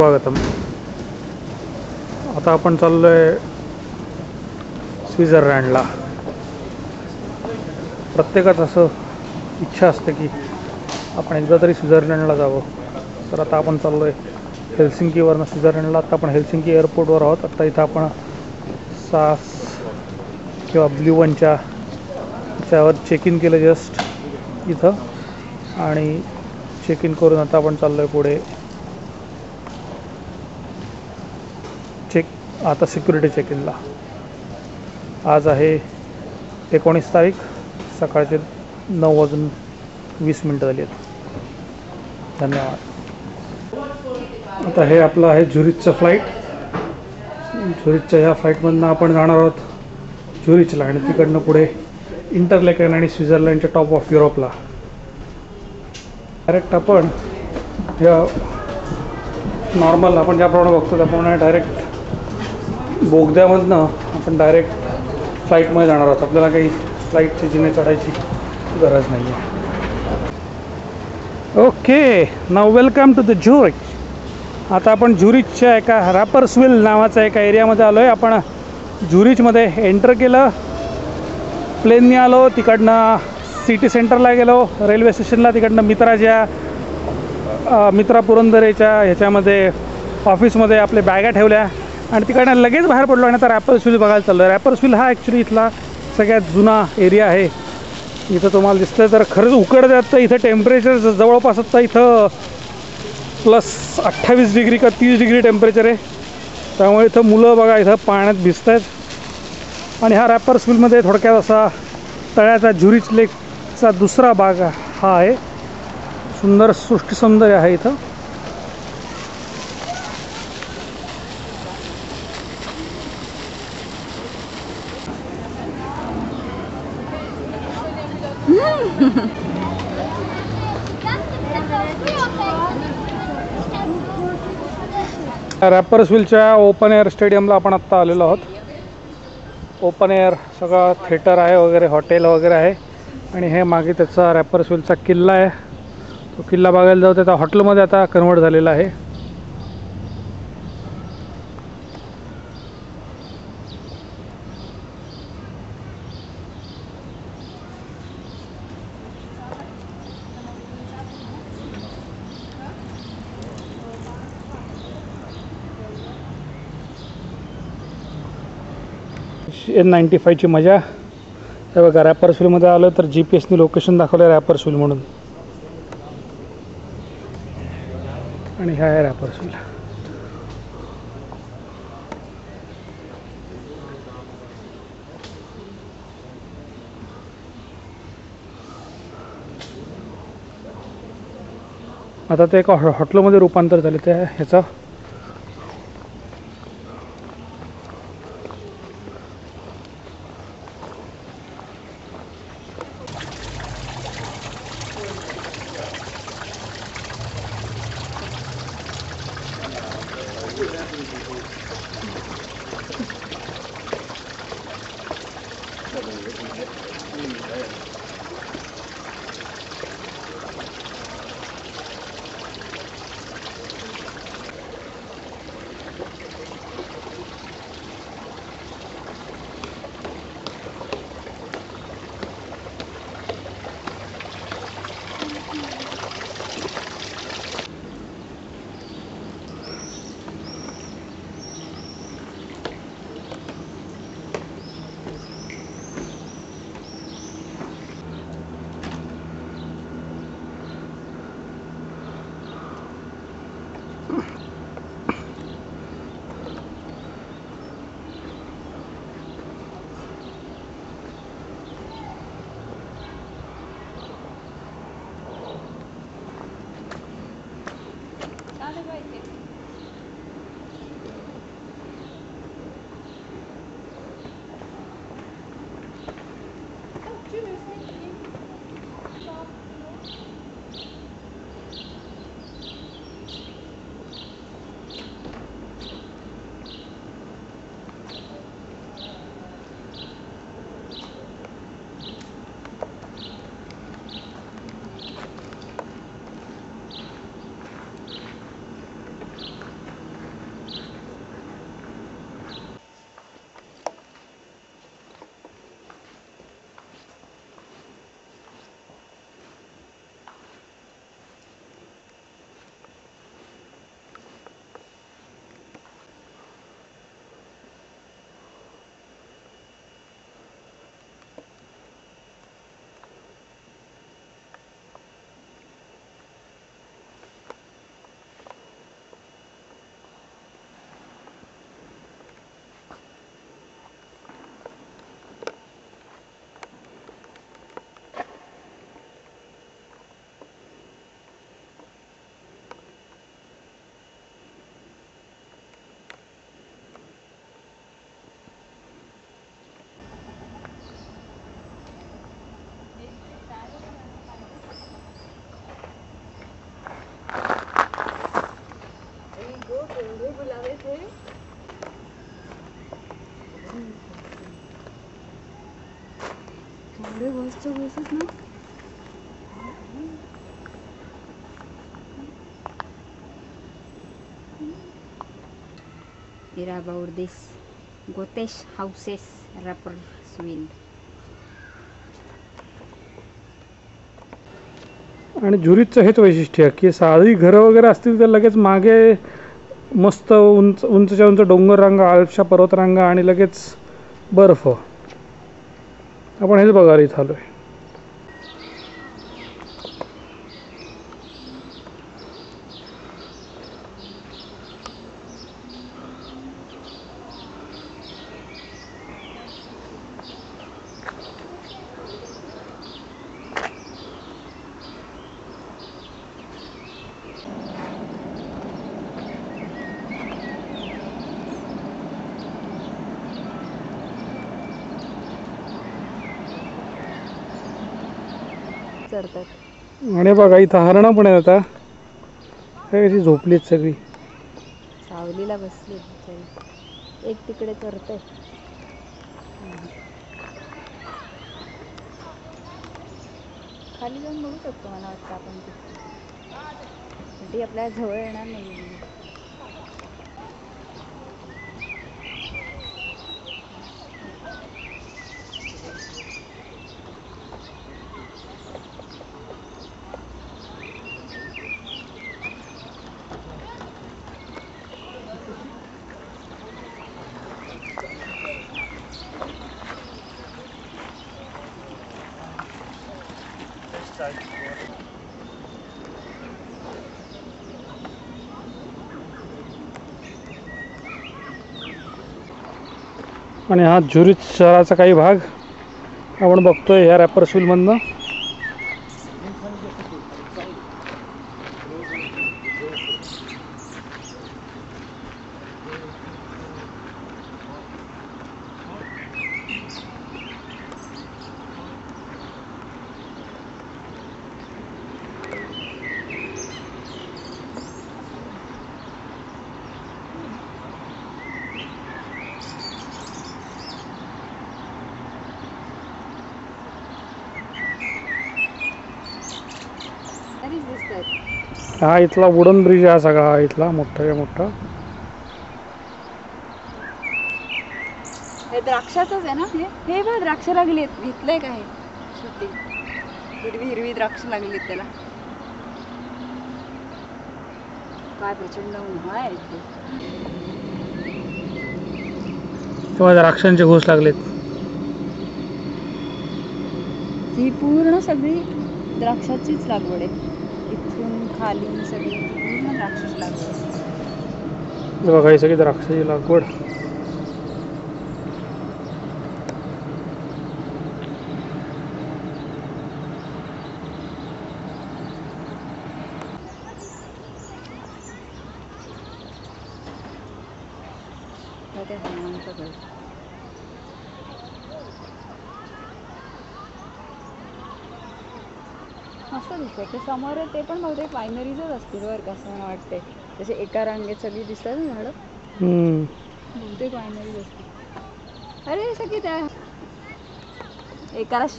स्वागतम. आता आपण चाललोय स्वित्झर्लंडला. प्रत्येकाच असं इच्छा असते की आपण एकदा तरी स्वित्झर्लंडला जावं. तर आता आपण चाललोय हेल्सिंकीवरनं स्वित्झर्लंडला. आता आपण हेल्सिंकी एअरपोर्टवर आहोत. आता इथं आपण सास किंवा ब्ल्यू वनच्या त्यावर चेक इन केलं जस्ट इथं, आणि चेक इन करून आता आपण चाललोय पुढे. आता सिक्युरिटी चेक इनला. आज आहे 19 तारीख, सकाळचे 9:20 झाली आहेत. धन्यवाद. आता हे आपलं आहे झुरिचचं फ्लाईट. झुरिचच्या ह्या फ्लाईटमधनं आपण जाणार आहोत झुरिचला, आणि तिकडनं पुढे इंटरलेकन आणि स्वित्झर्लंडच्या टॉप ऑफ युरोपला. डायरेक्ट आपण ह्या नॉर्मल आपण ज्याप्रमाणे बघतो त्याप्रमाणे डायरेक्ट बोगद्यामधनं आपण डायरेक्ट फ्लाईटमध्ये जाणार आहोत. आपल्याला काही फ्लाईटची जिने चढायची गरज नाही आहे. ओके, नाव वेलकम टू द झुरिच. आता आपण झुरिचच्या एका रॅपर्सविल नावाच्या एका एरियामध्ये आलो आहे. आपण झुरिचमध्ये एंटर केलं, प्लेनने आलो, तिकडनं सिटी सेंटरला गेलो, रेल्वे स्टेशनला, तिकडनं मित्रा पुरंदरेच्या ह्याच्यामध्ये ऑफिसमध्ये आपल्या बॅगा ठेवल्या, आणि तिकडनं लगेच बाहेर पडलो. आणि आता रॅपर्सविल बघायला चाललो आहे. रॅपर्सविल हा ॲक्च्युली इथला सगळ्यात जुना एरिया आहे. इथं तुम्हाला दिसतं तर खरंच उकडत जातं. इथं टेम्परेचर जवळपास आता इथं +28 डिग्री का 30 डिग्री टेम्परेचर आहे. त्यामुळे इथं मुलं बघा इथं पाण्यात भिजत आहेत. आणि हा रॅपर्सविलमध्ये थोडक्यात असा तळ्याचा झुरिच लेकचा दुसरा भाग हा आहे. सुंदर सृष्टीसौंदर्य आहे इथं. रॅपर्सविलच्या ओपन एअर स्टेडियमला आपण आत्ता आलेलो आहोत. ओपन एअर सगळं थिएटर आहे वगैरे, हॉटेल वगैरे आहे. आणि हे मागे त्याचा रॅपर्सविलचा किल्ला आहे. तो किल्ला बघायला जाऊ. त्याचा हॉटेलमध्ये आता कन्वर्ट झालेला आहे. N95ची मजा. हे बघा, रॅपर्सविलमध्ये आलं तर GPS ने लोकेशन दाखवलं रॅपर्सविल म्हणून, आणि हा आहे रॅपर्सविल. आता ते एका हॉटेलमध्ये रूपांतर झाले ते ह्याचं. एवढे गुलाब आहेत हे. एवढे मस्त दिसत ना. Here about this Gotesh houses rapper swing. आणि झुरिचचं हेच वैशिष्ट्य आहे की साधी घरं वगैरे असतील तर लगेच मागे मस्त उंच उंचच्या उंच डोंगर रांगा, आल्पच्या पर्वतरांगा आणि लगेच बर्फ. आपण हेच बघायला इथं आलोय. चढतात आणि बघा इथं हरणं पण आहेत आता. हे कशी झोपलीत सगळी. सावलीला बसली एक तिकडे चढतंय. खाली जाऊन बघू शकतो मला वाटतं आपण ती आपल्या जवळ येणार नाही. आणि हा झुरिच शहराचा काही भाग आपण बघतोय ह्या रॅपर्सविलमधनं. हा इथला वुडन ब्रिज आहे सगळा इथला मोठा मोठा. हे द्राक्षाचंच आहे ना. हे बघ द्राक्ष लागलीत. घेतलंय का हे शूटिंग. हिरवी हिरवी द्राक्ष लागलीत त्याला. काय प्रचंड उन्हाळा आहे इथे. तेव्हा द्राक्षांचे घोस लागलेत. ही पूर्ण सगळी द्राक्षाचीच लागवड आहे. इथून खाली सगळी पूर्ण द्राक्षाची लागवड आहे. बघा ही सगळी द्राक्षाची लागवड. मस्त दिसतंय. ते समोर ते पण बहुतेक वायनरीजच असतील बरं का असं मला वाटतंय. जसे एका रांगेत सगळी दिसतात ना झाडं. बहुतेक वायनरीज असतील. अरे सगळी त्या एकाला